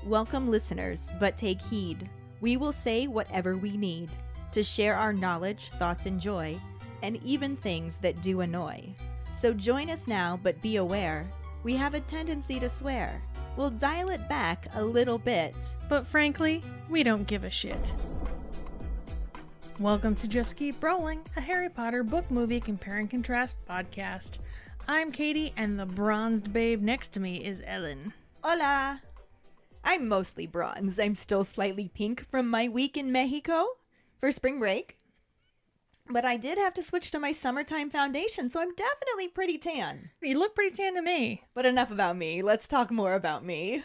Welcome, listeners, but take heed. We will say whatever we need to share our knowledge, thoughts, and joy, and even things that do annoy. So join us now, but be aware, we have a tendency to swear. We'll dial it back a little bit. But frankly, we don't give a shit. Welcome to Just Keep Rolling, a Harry Potter book movie compare and contrast podcast. I'm Katie, and the bronzed babe next to me is Ellen. Hola! I'm mostly bronze. I'm still slightly pink from my week in Mexico for spring break. But I did have to switch to my summertime foundation, so I'm definitely pretty tan. You look pretty tan to me. But enough about me. Let's talk more about me.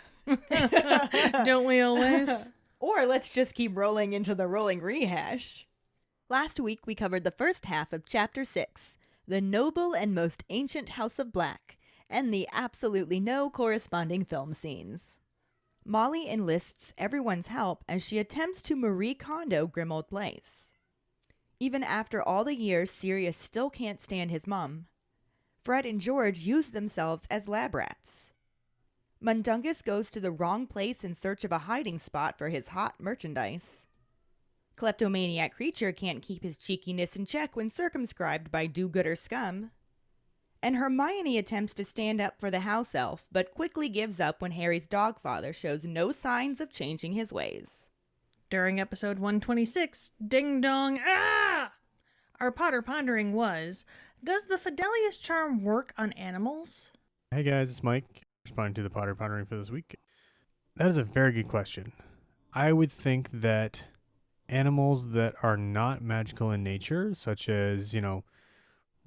Don't we always? Or let's just keep rolling into the rolling rehash. Last week we covered the first half of Chapter 6, The Noble and Most Ancient House of Black, and the absolutely no corresponding film scenes. Molly enlists everyone's help as she attempts to Marie Kondo Grimmauld Place. Even after all the years, Sirius still can't stand his mom. Fred and George use themselves as lab rats. Mundungus goes to the wrong place in search of a hiding spot for his hot merchandise. Kleptomaniac Creature can't keep his cheekiness in check when circumscribed by do-gooder scum. And Hermione attempts to stand up for the house elf, but quickly gives up when Harry's dogfather shows no signs of changing his ways. During episode 126, Ding Dong, our Potter pondering was, does the Fidelius charm work on animals? Hey guys, it's Mike, responding to the Potter pondering for this week. That is a very good question. I would think that animals that are not magical in nature, such as,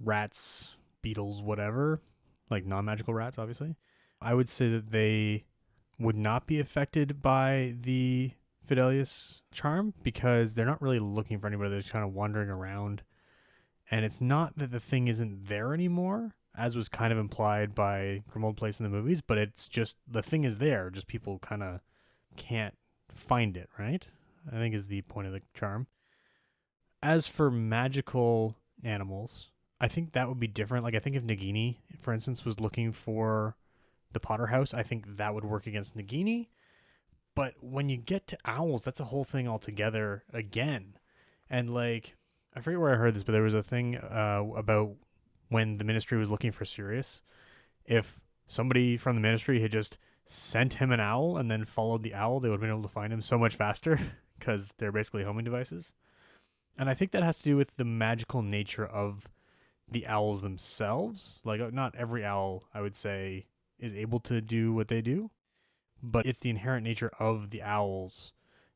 rats, beetles, whatever, like non-magical rats, obviously, I would say that they would not be affected by the Fidelius charm because they're not really looking for anybody. They're just kind of wandering around. And it's not that the thing isn't there anymore, as was kind of implied by Grimmauld Place in the movies, but it's just the thing is there. Just people kind of can't find it, right? I think is the point of the charm. As for magical animals, I think that would be different. Like, I think if Nagini, for instance, was looking for the Potter house, I think that would work against Nagini. But when you get to owls, that's a whole thing altogether again. And, like, I forget where I heard this, but there was a thing about when the Ministry was looking for Sirius. If somebody from the Ministry had just sent him an owl and then followed the owl, they would have been able to find him so much faster because they're basically homing devices. And I think that has to do with the magical nature of the owls themselves. Like, not every owl, I would say, is able to do what they do, but it's the inherent nature of the owls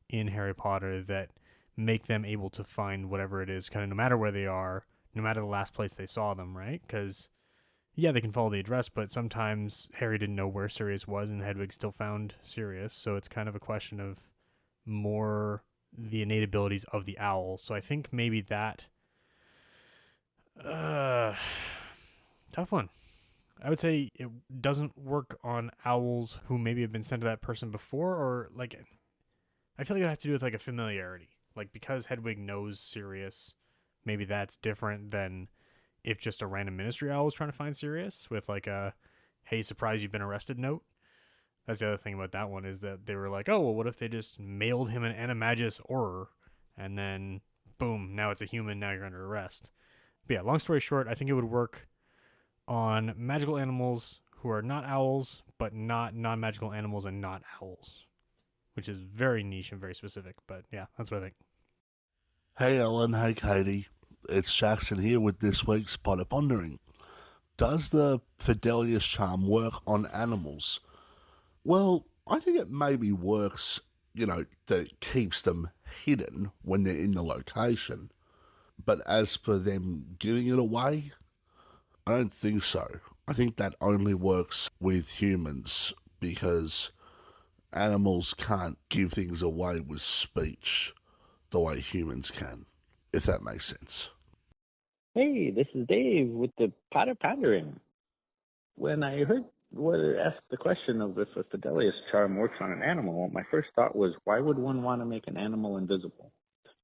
in Harry Potter that make them able to find whatever it is, kind of no matter where they are, no matter the last place they saw them, right? Because, yeah, they can follow the address, but sometimes Harry didn't know where Sirius was, and Hedwig still found Sirius, so it's kind of a question of more the innate abilities of the owl. So I think maybe that tough one. I would say it doesn't work on owls who maybe have been sent to that person before, or like, I feel like it has to do with like a familiarity. Like, because Hedwig knows Sirius, maybe that's different than if just a random Ministry owl was trying to find Sirius with like a, hey, surprise, you've been arrested note. That's the other thing about that one, is that they were like, oh, well, what if they just mailed him an Animagus Auror, and then boom, now it's a human, now you're under arrest. But yeah, long story short, I think it would work on magical animals who are not owls, but not non-magical animals and not owls, which is very niche and very specific. But yeah, that's what I think. Hey Ellen, hey Katie. It's Jackson here with this week's Potter Pondering. Does the Fidelius charm work on animals? Well, I think it maybe works, that it keeps them hidden when they're in the location. But as for them giving it away, I don't think so. I think that only works with humans because animals can't give things away with speech the way humans can, if that makes sense. Hey, this is Dave with the Potter Pondering. When I heard asked the question of if a Fidelius charm works on an animal, my first thought was, why would one want to make an animal invisible?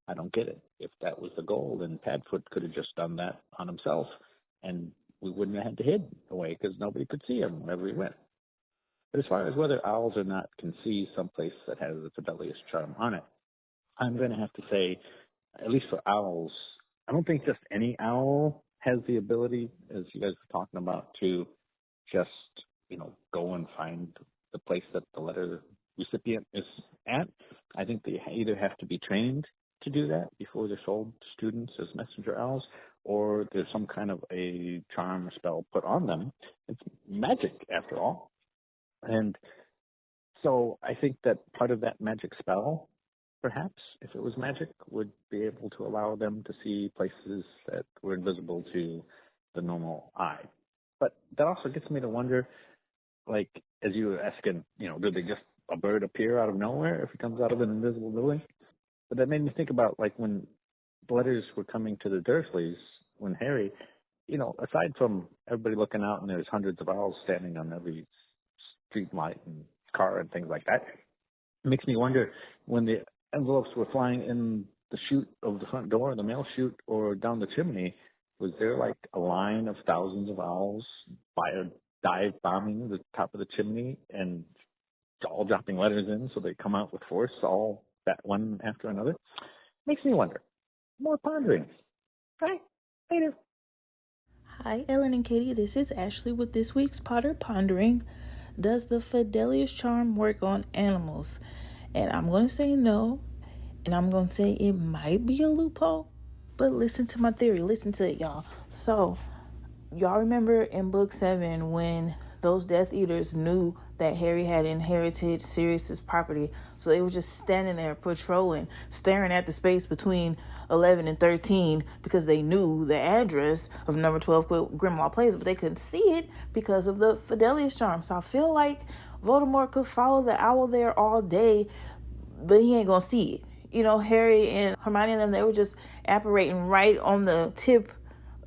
I don't get it. If that was the goal, then Padfoot could have just done that on himself, and we wouldn't have had to hide away because nobody could see him wherever he went. But as far as whether owls or not can see someplace that has the Fidelius charm on it, I'm going to have to say, at least for owls, I don't think just any owl has the ability, as you guys were talking about, to just, go and find the place that the letter recipient is at. I think they either have to be trained to do that before they're sold to students as messenger owls, or there's some kind of a charm or spell put on them. It's magic, after all. And so I think that part of that magic spell, perhaps, if it was magic, would be able to allow them to see places that were invisible to the normal eye. But that also gets me to wonder, like, as you were asking, do they just a bird appear out of nowhere if it comes out of an invisible building? But that made me think about, like, when the letters were coming to the Dursleys, when Harry, aside from everybody looking out and there's hundreds of owls standing on every street light and car and things like that, it makes me wonder, when the envelopes were flying in the chute of the front door, the mail chute, or down the chimney, was there like a line of thousands of owls dive bombing the top of the chimney and all dropping letters in so they come out with force, all that one after another? Makes me wonder. More pondering. Bye. Later. Hi, Ellen and Keighty. This is Ashley with this week's Potter Pondering. Does the Fidelius charm work on animals? And I'm going to say no. And I'm going to say it might be a loophole. But listen to my theory. Listen to it, y'all. So, y'all remember in book 7 when those Death Eaters knew that Harry had inherited Sirius's property, so they were just standing there patrolling, staring at the space between 11 and 13 because they knew the address of number 12 Grimmauld Place, but they couldn't see it because of the Fidelius charm. So I feel like Voldemort could follow the owl there all day, but he ain't gonna see it. Harry and Hermione and them, they were just apparating right on the tip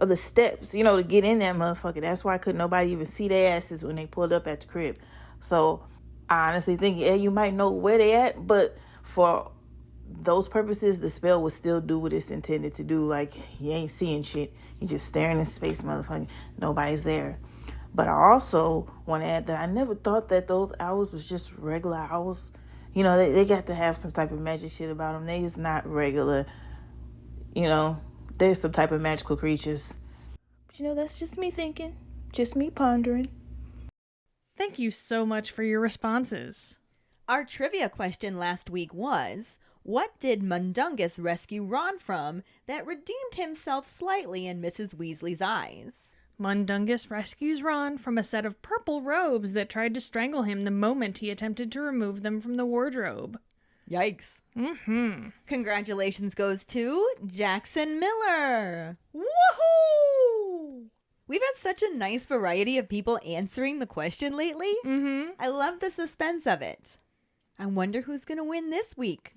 of the steps, to get in that motherfucker. That's why couldn't nobody even see their asses when they pulled up at the crib. So I honestly think, you might know where they at, but for those purposes, the spell would still do what it's intended to do. Like, you ain't seeing shit. You just staring in space, motherfucker. Nobody's there. But I also want to add that I never thought that those owls was just regular owls. They got to have some type of magic shit about them. They is not regular, there's some type of magical creatures. But that's just me thinking. Just me pondering. Thank you so much for your responses. Our trivia question last week was, what did Mundungus rescue Ron from that redeemed himself slightly in Mrs. Weasley's eyes? Mundungus rescues Ron from a set of purple robes that tried to strangle him the moment he attempted to remove them from the wardrobe. Yikes. Congratulations goes to Jackson Miller. Woohoo! We've had such a nice variety of people answering the question lately. I love the suspense of it. I wonder who's going to win this week.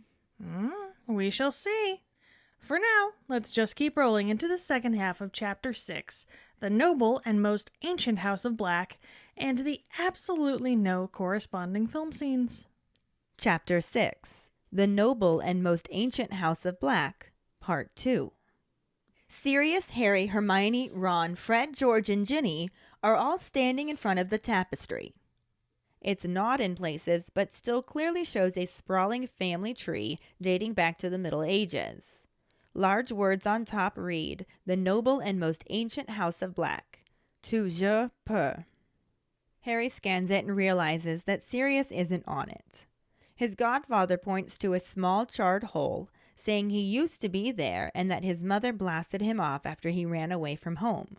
We shall see. For now, let's just keep rolling into the second half of Chapter 6, the noble and most ancient House of Black, and the absolutely no corresponding film scenes. Chapter 6, the noble and most ancient House of Black, Part 2. Sirius, Harry, Hermione, Ron, Fred, George, and Ginny are all standing in front of the tapestry. It's gnawed in places, but still clearly shows a sprawling family tree dating back to the Middle Ages. Large words on top read, the noble and most ancient House of Black. Toujours peu. Harry scans it and realizes that Sirius isn't on it. His godfather points to a small charred hole, saying he used to be there and that his mother blasted him off after he ran away from home.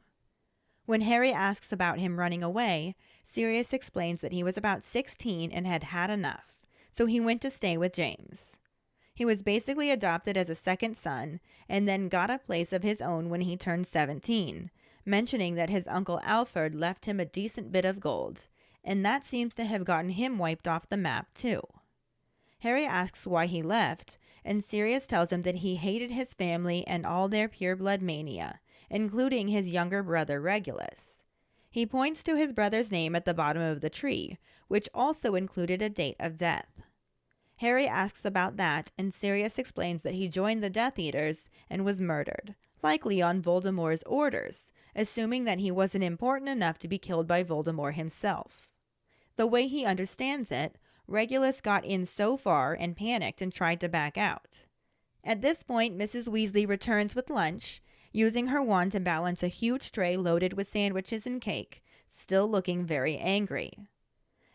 When Harry asks about him running away, Sirius explains that he was about 16 and had had enough, so he went to stay with James. He was basically adopted as a second son and then got a place of his own when he turned 17, mentioning that his uncle Alfred left him a decent bit of gold, and that seems to have gotten him wiped off the map too. Harry asks why he left, and Sirius tells him that he hated his family and all their pureblood mania, including his younger brother Regulus. He points to his brother's name at the bottom of the tree, which also included a date of death. Harry asks about that, and Sirius explains that he joined the Death Eaters and was murdered, likely on Voldemort's orders, assuming that he wasn't important enough to be killed by Voldemort himself. The way he understands it, Regulus got in so far and panicked and tried to back out. At this point, Mrs. Weasley returns with lunch, using her wand to balance a huge tray loaded with sandwiches and cake, still looking very angry.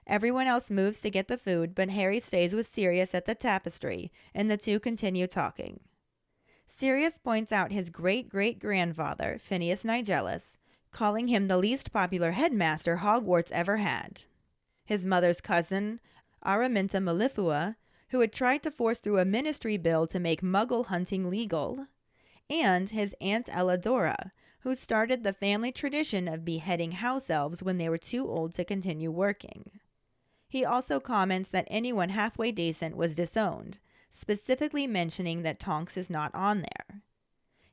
Everyone else moves to get the food, but Harry stays with Sirius at the tapestry, and the two continue talking. Sirius points out his great-great-grandfather, Phineas Nigellus, calling him the least popular headmaster Hogwarts ever had. His mother's cousin, Araminta Malifaux, who had tried to force through a ministry bill to make Muggle hunting legal, and his Aunt Elladora, who started the family tradition of beheading house elves when they were too old to continue working. He also comments that anyone halfway decent was disowned, specifically mentioning that Tonks is not on there.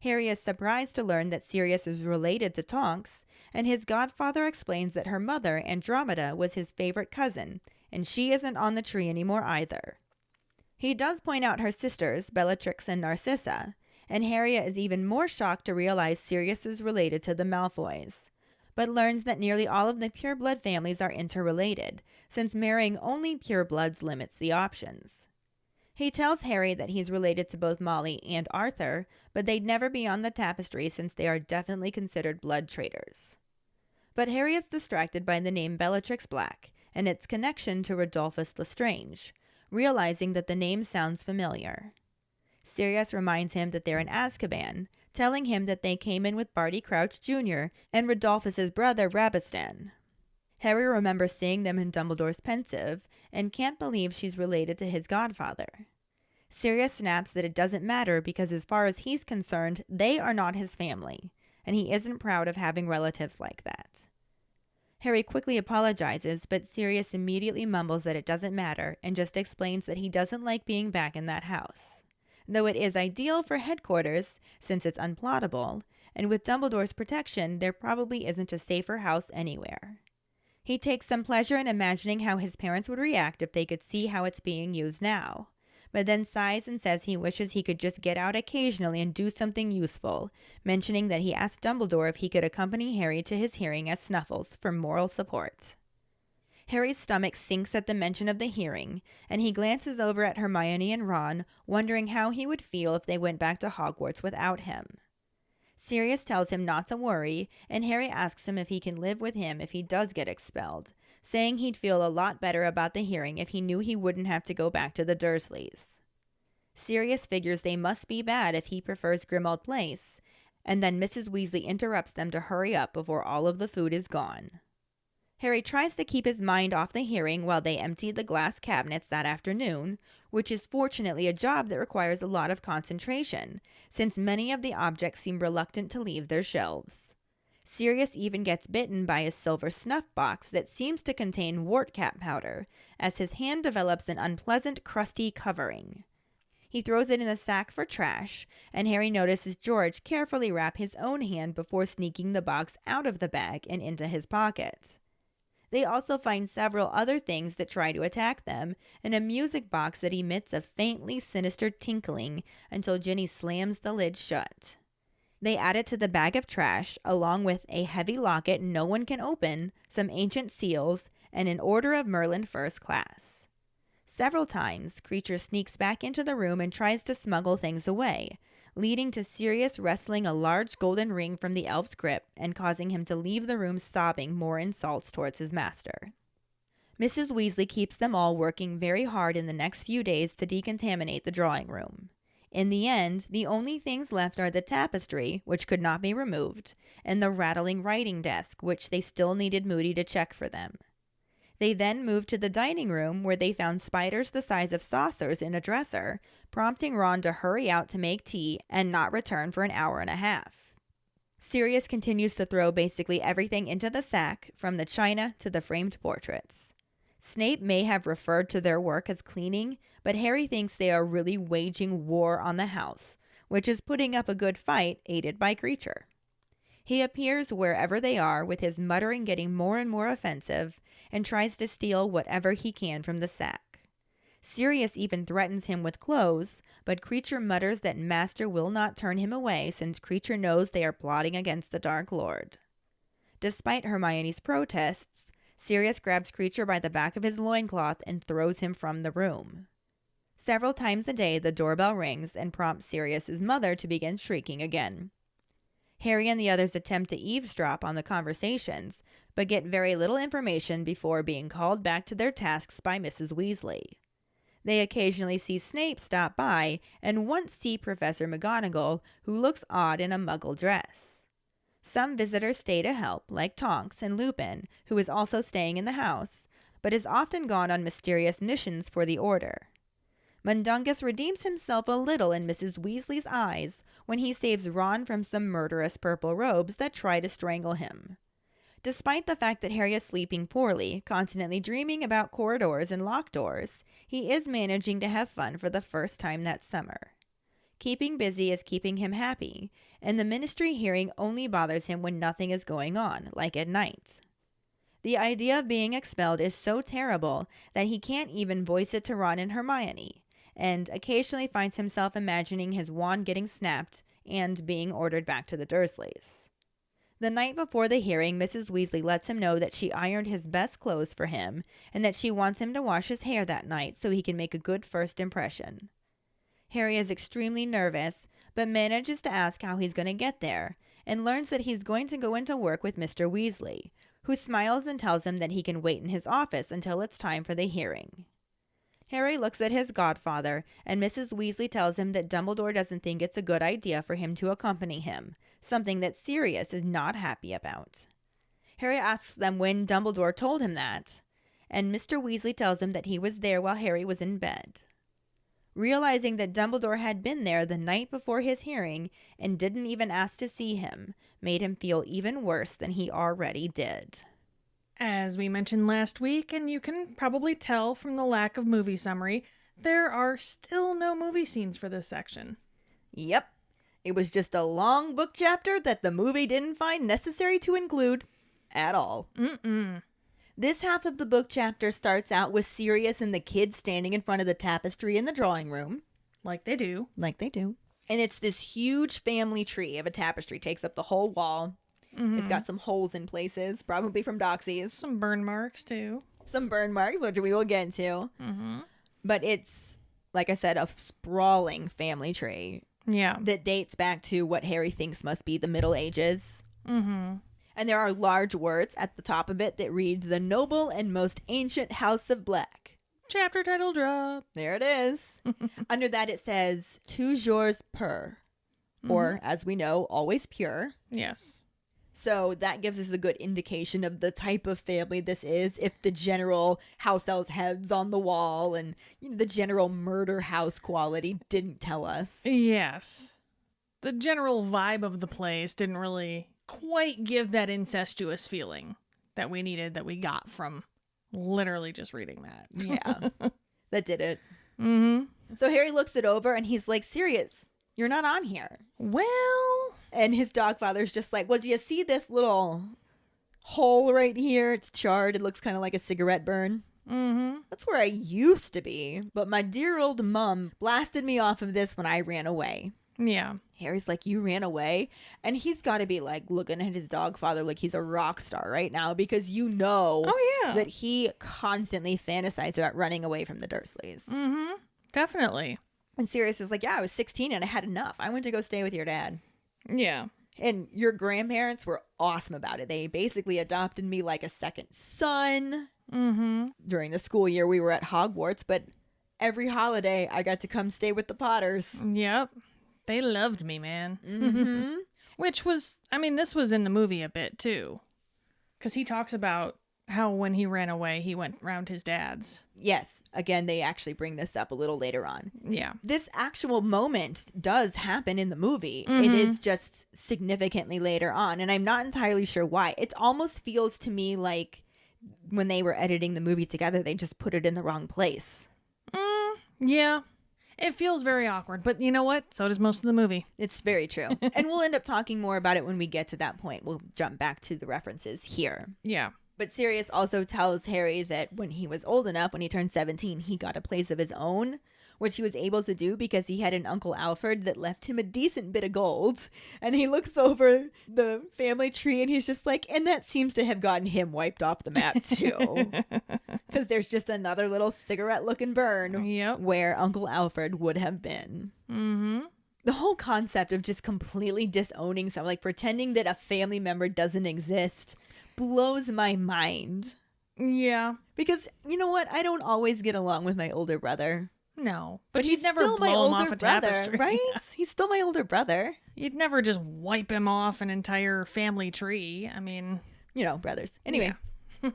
Harry is surprised to learn that Sirius is related to Tonks, and his godfather explains that her mother, Andromeda, was his favorite cousin, and she isn't on the tree anymore either. He does point out her sisters, Bellatrix and Narcissa, and Harry is even more shocked to realize Sirius is related to the Malfoys, but learns that nearly all of the pureblood families are interrelated, since marrying only purebloods limits the options. He tells Harry that he's related to both Molly and Arthur, but they'd never be on the tapestry since they are definitely considered blood traitors. But Harry is distracted by the name Bellatrix Black and its connection to Rodolphus Lestrange, realizing that the name sounds familiar. Sirius reminds him that they're in Azkaban, telling him that they came in with Barty Crouch Jr. and Rodolphus's brother Rabistan. Harry remembers seeing them in Dumbledore's Pensive and can't believe she's related to his godfather. Sirius snaps that it doesn't matter because as far as he's concerned, they are not his family, and he isn't proud of having relatives like that. Harry quickly apologizes, but Sirius immediately mumbles that it doesn't matter and just explains that he doesn't like being back in that house. Though it is ideal for headquarters, since it's unplottable, and with Dumbledore's protection, there probably isn't a safer house anywhere. He takes some pleasure in imagining how his parents would react if they could see how it's being used now, but then sighs and says he wishes he could just get out occasionally and do something useful, mentioning that he asked Dumbledore if he could accompany Harry to his hearing as Snuffles for moral support. Harry's stomach sinks at the mention of the hearing, and he glances over at Hermione and Ron, wondering how he would feel if they went back to Hogwarts without him. Sirius tells him not to worry, and Harry asks him if he can live with him if he does get expelled, saying he'd feel a lot better about the hearing if he knew he wouldn't have to go back to the Dursleys. Sirius figures they must be bad if he prefers Grimmauld Place, and then Mrs. Weasley interrupts them to hurry up before all of the food is gone. Harry tries to keep his mind off the hearing while they empty the glass cabinets that afternoon, which is fortunately a job that requires a lot of concentration, since many of the objects seem reluctant to leave their shelves. Sirius even gets bitten by a silver snuff box that seems to contain wart-cap powder, as his hand develops an unpleasant, crusty covering. He throws it in a sack for trash, and Harry notices George carefully wrap his own hand before sneaking the box out of the bag and into his pocket. They also find several other things that try to attack them, and a music box that emits a faintly sinister tinkling until Ginny slams the lid shut. They add it to the bag of trash, along with a heavy locket no one can open, some ancient seals, and an Order of Merlin First Class. Several times, Creature sneaks back into the room and tries to smuggle things away, leading to Sirius wresting a large golden ring from the elf's grip and causing him to leave the room sobbing more insults towards his master. Mrs. Weasley keeps them all working very hard in the next few days to decontaminate the drawing room. In the end, the only things left are the tapestry, which could not be removed, and the rattling writing desk, which they still needed Moody to check for them. They then moved to the dining room, where they found spiders the size of saucers in a dresser, prompting Ron to hurry out to make tea and not return for an hour and a half. Sirius continues to throw basically everything into the sack, from the china to the framed portraits. Snape may have referred to their work as cleaning, but Harry thinks they are really waging war on the house, which is putting up a good fight, aided by Creature. He appears wherever they are, with his muttering getting more and more offensive, and tries to steal whatever he can from the sack. Sirius even threatens him with clothes, but Creature mutters that Master will not turn him away since Creature knows they are plotting against the Dark Lord. Despite Hermione's protests, Sirius grabs Creature by the back of his loincloth and throws him from the room. Several times a day, the doorbell rings and prompts Sirius's mother to begin shrieking again. Harry and the others attempt to eavesdrop on the conversations, but get very little information before being called back to their tasks by Mrs. Weasley. They occasionally see Snape stop by and once see Professor McGonagall, who looks odd in a muggle dress. Some visitors stay to help, like Tonks and Lupin, who is also staying in the house, but is often gone on mysterious missions for the Order. Mundungus redeems himself a little in Mrs. Weasley's eyes when he saves Ron from some murderous purple robes that try to strangle him. Despite the fact that Harry is sleeping poorly, constantly dreaming about corridors and locked doors, he is managing to have fun for the first time that summer. Keeping busy is keeping him happy, and the Ministry hearing only bothers him when nothing is going on, like at night. The idea of being expelled is so terrible that he can't even voice it to Ron and Hermione, and occasionally finds himself imagining his wand getting snapped and being ordered back to the Dursleys. The night before the hearing, Mrs. Weasley lets him know that she ironed his best clothes for him and that she wants him to wash his hair that night so he can make a good first impression. Harry is extremely nervous, but manages to ask how he's going to get there, and learns that he's going to go into work with Mr. Weasley, who smiles and tells him that he can wait in his office until it's time for the hearing. Harry looks at his godfather, and Mrs. Weasley tells him that Dumbledore doesn't think it's a good idea for him to accompany him, something that Sirius is not happy about. Harry asks them when Dumbledore told him that, and Mr. Weasley tells him that he was there while Harry was in bed. Realizing that Dumbledore had been there the night before his hearing and didn't even ask to see him made him feel even worse than he already did. As we mentioned last week, and you can probably tell from the lack of movie summary, there are still no movie scenes for this section. Yep. It was just a long book chapter that the movie didn't find necessary to include at all. This half of the book chapter starts out with Sirius and the kids standing in front of the tapestry in the drawing room. Like they do. And it's this huge family tree of a tapestry, takes up the whole wall. It's got some holes in places, probably from Doxies. Some burn marks, too. Some burn marks, which we will get to. But it's, like I said, a sprawling family tree. Yeah. That dates back to what Harry thinks must be the Middle Ages. And there are large words at the top of it that read, "The Noble and Most Ancient House of Black." Chapter title drop. There it is. Under that it says, "Toujours pur," or, as we know, always pure. Yes. So that gives us a good indication of the type of family this is, if the general house elves heads on the wall and the general murder house quality didn't tell us. Yes. The general vibe of the place didn't really quite give that incestuous feeling that we needed, that we got from literally just reading that. Yeah, that did it. So Harry looks it over and he's like, "Sirius, you're not on here." Well... And his dogfather's just like, "Well, do you see this little hole right here? It's charred. It looks kind of like a cigarette burn." That's where I used to be. But my dear old mum blasted me off of this when I ran away. Yeah. Harry's like, "You ran away?" And he's got to be like looking at his dogfather like he's a rock star right now, because that he constantly fantasized about running away from the Dursleys. Definitely. And Sirius is like, "Yeah, I was 16 and I had enough. I went to go stay with your dad." Yeah. And your grandparents were awesome about it. They basically adopted me like a second son. During the school year we were at Hogwarts, but every holiday I got to come stay with the Potters. Yep. They loved me, man. Which was, I mean, this was in the movie a bit too. Because he talks about how when he ran away, he went round his dad's. Yes. Again, they actually bring this up a little later on. Yeah. This actual moment does happen in the movie. It is just significantly later on. And I'm not entirely sure why. It almost feels to me like when they were editing the movie together, they just put it in the wrong place. Yeah. It feels very awkward. But you know what? So does most of the movie. It's very true. And we'll end up talking more about it when we get to that point. We'll jump back to the references here. Yeah. But Sirius also tells Harry that when he was old enough, when he turned 17, he got a place of his own, which he was able to do because he had an Uncle Alfred that left him a decent bit of gold. And he looks over the family tree and he's just like, and that seems to have gotten him wiped off the map too. Because there's just another little cigarette-looking burn where Uncle Alfred would have been. Mm-hmm. The whole concept of just completely disowning someone, like pretending that a family member doesn't exist, blows my mind. Yeah. Because, you know what? I don't always get along with my older brother. No. But he's you'd never still my blow him older off a brother, tapestry. right? He's still my older brother. You'd never just wipe him off an entire family tree. I mean... You know, brothers. Anyway. Yeah.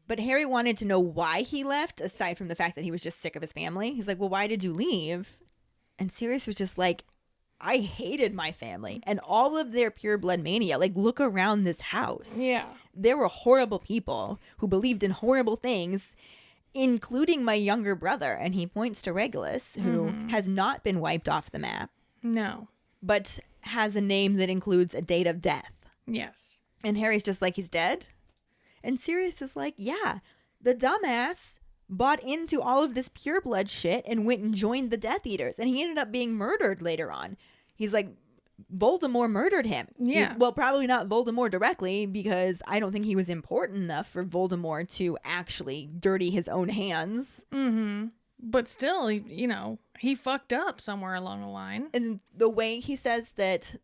But Harry wanted to know why he left, aside from the fact that he was just sick of his family. He's like, well, why did you leave? And Sirius was just like, I hated my family and all of their pure blood mania. Like, look around this house. Yeah. There were horrible people who believed in horrible things, including my younger brother. And he points to Regulus, who has not been wiped off the map. No. But has a name that includes a date of death. Yes. And Harry's just like, he's dead? And Sirius is like, yeah, the dumbass bought into all of this pureblood shit and went and joined the Death Eaters. And he ended up being murdered later on. He's like, Voldemort murdered him. Yeah. Well, probably not Voldemort directly, because I don't think he was important enough for Voldemort to actually dirty his own hands. Mm-hmm. But still, you know, he fucked up somewhere along the line. And the way he says that,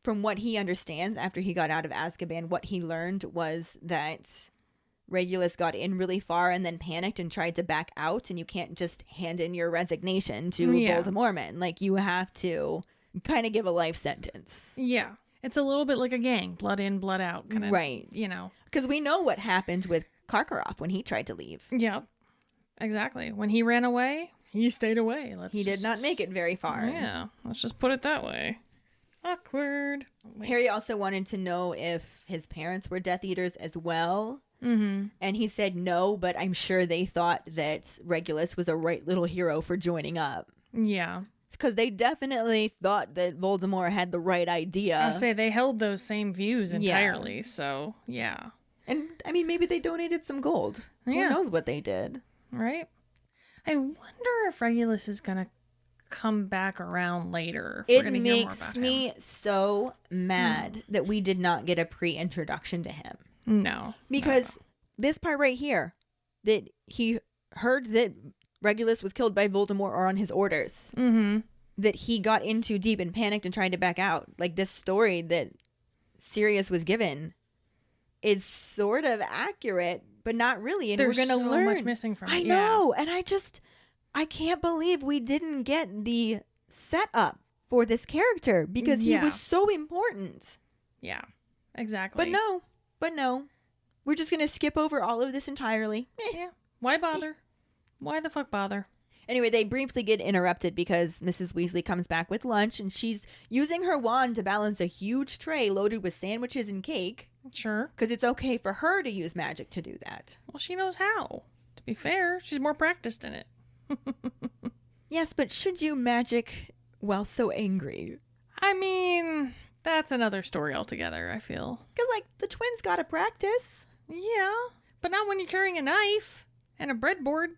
from what he understands after he got out of Azkaban, what he learned was that Regulus got in really far and then panicked and tried to back out, and you can't just hand in your resignation to Voldemort. Like, you have to kind of give a life sentence. Yeah. It's a little bit like a gang. Blood in, blood out. Kind of, right. You know. Because we know what happened with Karkaroff when he tried to leave. Yep. Exactly. When he ran away, he stayed away. He did not make it very far. Yeah. Let's just put it that way. Awkward. Harry also wanted to know if his parents were Death Eaters as well. Mm-hmm. And he said no, but I'm sure they thought that Regulus was a right little hero for joining up. Yeah. Because they definitely thought that Voldemort had the right idea. I say they held those same views entirely, so yeah. And, I mean, maybe they donated some gold. Yeah. Who knows what they did? Right? I wonder if Regulus is going to come back around later. If It makes me so mad that we did not get a pre-introduction to him. No. Because this part right here, that he heard that Regulus was killed by Voldemort or on his orders, that he got into deep and panicked and tried to back out. Like, this story that Sirius was given is sort of accurate, but not really. And There's we're going to learn. so much missing from it. I know. And I can't believe we didn't get the setup for this character because he was so important. Yeah, exactly. But no. We're just going to skip over all of this entirely. Yeah. Why bother? Why the fuck bother? Anyway, they briefly get interrupted because Mrs. Weasley comes back with lunch and she's using her wand to balance a huge tray loaded with sandwiches and cake. Sure. Because it's okay for her to use magic to do that. Well, she knows how. To be fair, she's more practiced in it. Yes, but should you magic while so angry? I mean, that's another story altogether, I feel. Because, like, the twins gotta practice. Yeah, but not when you're carrying a knife and a breadboard.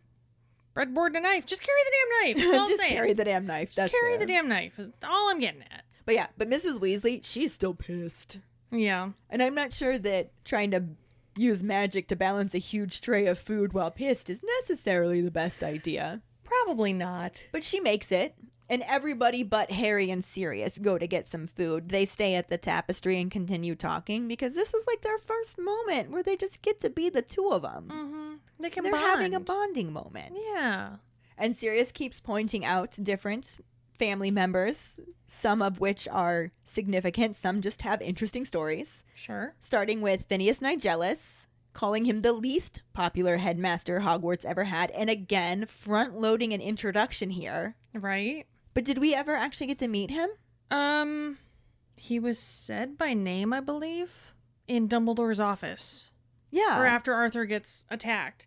Breadboard and a knife. Just carry the damn knife. That's all I'm Just saying. carry the damn knife. Just carry the damn knife is all I'm getting at. But yeah, but Mrs. Weasley, she's still pissed. Yeah. And I'm not sure that trying to use magic to balance a huge tray of food while pissed is necessarily the best idea. Probably not. But she makes it. And everybody but Harry and Sirius go to get some food. They stay at the tapestry and continue talking because this is like their first moment where they just get to be the two of them. Mm-hmm. They can They're bond. having a bonding moment. Yeah. And Sirius keeps pointing out different family members, some of which are significant, some just have interesting stories. Sure. Starting with Phineas Nigellus, calling him the least popular headmaster Hogwarts ever had, and again, front-loading an introduction here. Right. But did we ever actually get to meet him? He was said by name, I believe, in Dumbledore's office. Yeah. Or after Arthur gets attacked.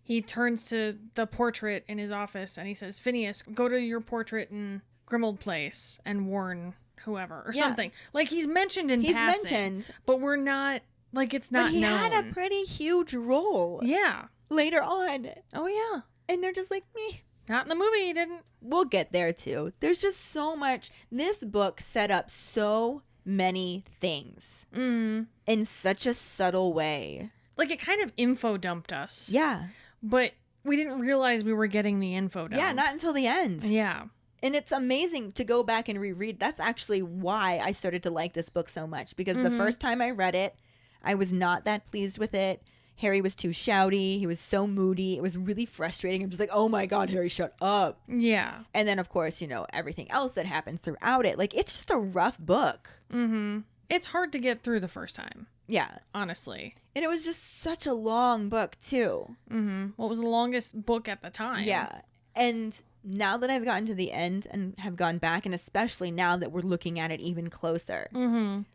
He turns to the portrait in his office and he says, Phineas, go to your portrait in Grimmauld Place and warn whoever or something. Like, he's mentioned in passing. But we're not, like, it's not But he known. had a pretty huge role. Yeah. Later on. Oh, yeah. And they're just like, meh. Not in the movie, he didn't. We'll get there too. There's just so much. This book set up so many things in such a subtle way. Like, it kind of info dumped us. Yeah. But we didn't realize we were getting the info dump. Yeah, not until the end. Yeah. And it's amazing to go back and reread. That's actually why I started to like this book so much. Because the first time I read it, I was not that pleased with it. Harry was too shouty. He was so moody. It was really frustrating. I'm just like, oh my God, Harry, shut up. Yeah. And then, of course, you know, everything else that happens throughout it. Like, it's just a rough book. It's hard to get through the first time. Yeah. Honestly. And it was just such a long book, too. What was the longest book at the time? Yeah. And now that I've gotten to the end and have gone back, and especially now that we're looking at it even closer,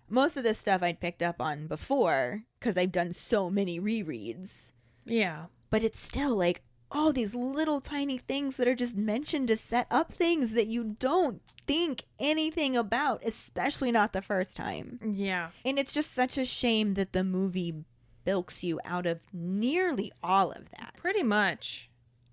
most of this stuff I'd picked up on before because I've done so many rereads. Yeah. But it's still like all these little tiny things that are just mentioned to set up things that you don't think anything about, especially not the first time. Yeah. And it's just such a shame that the movie bilks you out of nearly all of that. Pretty much.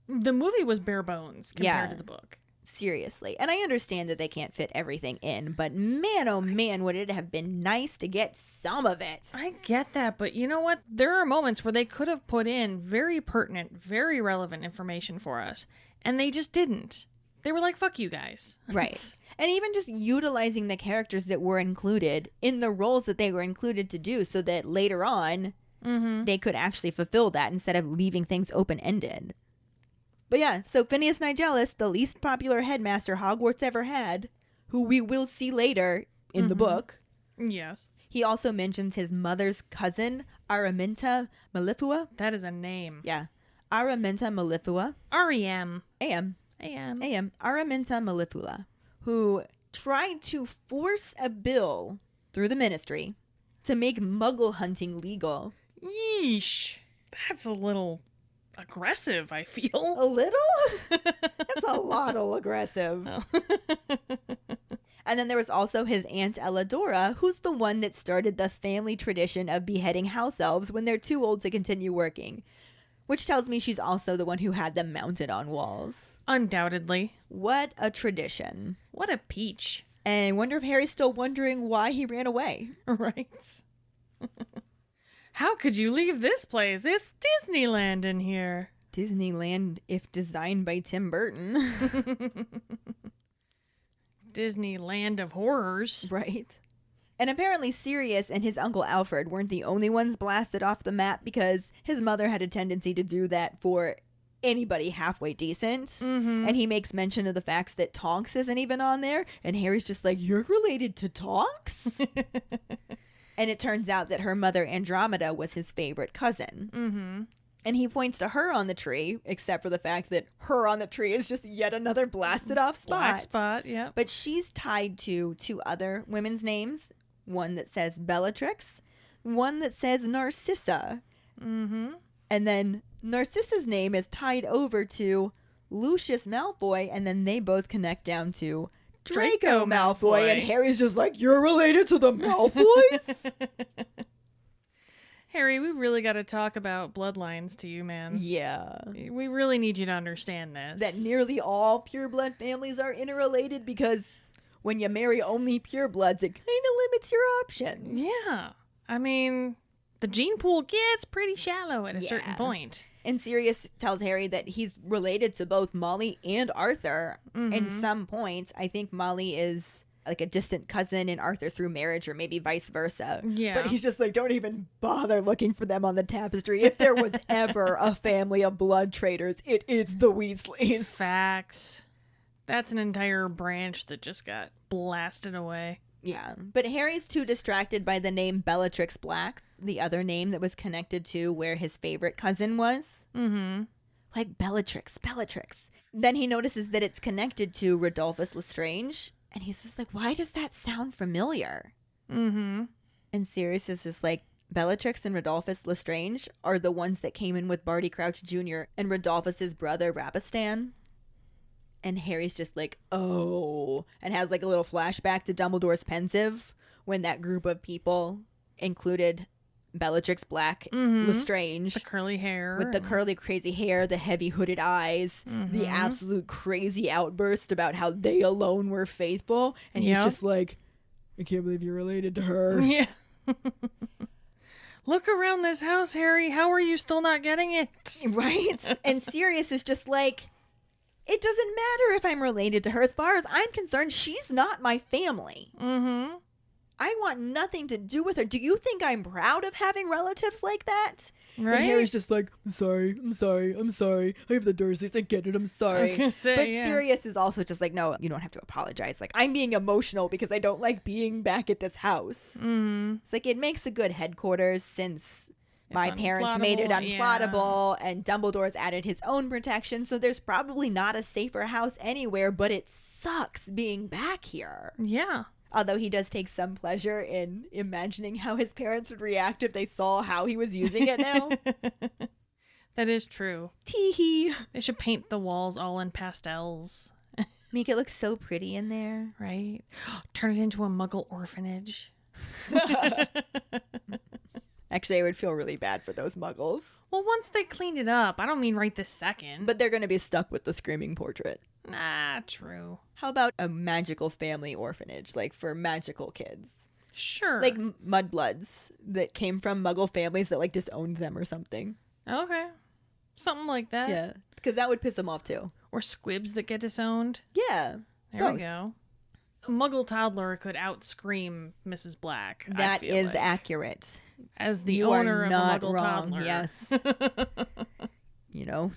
The movie was bare bones compared to the book. Seriously. And I understand that they can't fit everything in, but man, oh man, would it have been nice to get some of it. I get that, but you know what? There are moments where they could have put in very pertinent, very relevant information for us, and they just didn't. They were like, fuck you guys. Right. And even just utilizing the characters that were included in the roles that they were included to do so that later on they could actually fulfill that instead of leaving things open-ended. But yeah, so Phineas Nigellus, the least popular headmaster Hogwarts ever had, who we will see later in the book. Yes. He also mentions his mother's cousin, Araminta Malefua. That is a name. Yeah. Araminta Malefua. R-E-M. A.M. A-M. Araminta Malefua, who tried to force a bill through the ministry to make muggle hunting legal. Yeesh. That's a little aggressive, I feel. A little? That's a lot aggressive. Oh. And then there was also his Aunt Elladora, who's the one that started the family tradition of beheading house elves when they're too old to continue working. Which tells me she's also the one who had them mounted on walls. Undoubtedly. What a tradition. What a peach. And I wonder if Harry's still wondering why he ran away. Right? How could you leave this place? It's Disneyland in here. Disneyland, if designed by Tim Burton. Disneyland of horrors. Right. And apparently Sirius and his Uncle Alfred weren't the only ones blasted off the map, because his mother had a tendency to do that for anybody halfway decent. And he makes mention of the facts that Tonks isn't even on there. And Harry's just like, you're related to Tonks? And it turns out that her mother Andromeda was his favorite cousin. And he points to her on the tree, except for the fact that her on the tree is just yet another blasted off spot. Black spot, yeah. But she's tied to two other women's names. One that says Bellatrix, one that says Narcissa. And then Narcissa's name is tied over to Lucius Malfoy, and then they both connect down to Draco Malfoy. And Harry's just like, you're related to the Malfoys? Harry, we really got to talk about bloodlines to you, man. Yeah. We really need you to understand this. That nearly all pureblood families are interrelated, because when you marry only purebloods, it kind of limits your options. Yeah. I mean, the gene pool gets pretty shallow at a certain point. And Sirius tells Harry that he's related to both Molly and Arthur. In some point, I think Molly is like a distant cousin and Arthur through marriage, or maybe vice versa. Yeah. But he's just like, don't even bother looking for them on the tapestry. If there was ever a family of blood traders, it is the Weasleys. Facts. That's an entire branch that just got blasted away. Yeah, but Harry's too distracted by the name Bellatrix Black, the other name that was connected to where his favorite cousin was. Like Bellatrix. Then he notices that it's connected to Rodolphus Lestrange, and he's just like, why does that sound familiar? And Sirius is just like, Bellatrix and Rodolphus Lestrange are the ones that came in with Barty Crouch Jr. and Rodolphus's brother Rabistan. And Harry's just like, oh, and has like a little flashback to Dumbledore's pensive when that group of people included Bellatrix Black Mhm. Lestrange The curly hair. with the curly crazy hair, the heavy hooded eyes, the Mhm. absolute crazy outburst about how they alone were faithful, and he's Yep. just like, I can't believe you're related to her. Yeah. Look around this house, Harry. How are you still not getting it? Right? And Sirius is just like, it doesn't matter if I'm related to her. As far as I'm concerned, she's not my family. Mm-hmm. I want nothing to do with her. Do you think I'm proud of having relatives like that? Right? And Harry's just like, I'm sorry. I have the Dursleys. I get it. I'm sorry. I was gonna say, but yeah. Sirius is also just like, no, you don't have to apologize. Like, I'm being emotional because I don't like being back at this house. Mm-hmm. It's like, it makes a good headquarters since my parents made it unplottable, unplottable and Dumbledore's added his own protection. So there's probably not a safer house anywhere, but it sucks being back here. Yeah. Although he does take some pleasure in imagining how his parents would react if they saw how he was using it now. That is true. Tee-hee. They should paint the walls all in pastels, Make it look so pretty in there. right? Turn it into a Muggle orphanage. Actually, I would feel really bad for those muggles. Well, once they cleaned it up, I don't mean right this second. But they're going to be stuck with the screaming portrait. Nah, true. How about a magical family orphanage, like for magical kids? Sure. Like mudbloods that came from muggle families that like disowned them or something. Okay. Something like that. Yeah. Because that would piss them off too. Or squibs that get disowned. Yeah. There we both. go. A Muggle toddler could outscream Mrs. Black. I That feel is like. accurate. As the You owner are of not a Muggle wrong. toddler. Yes. You know,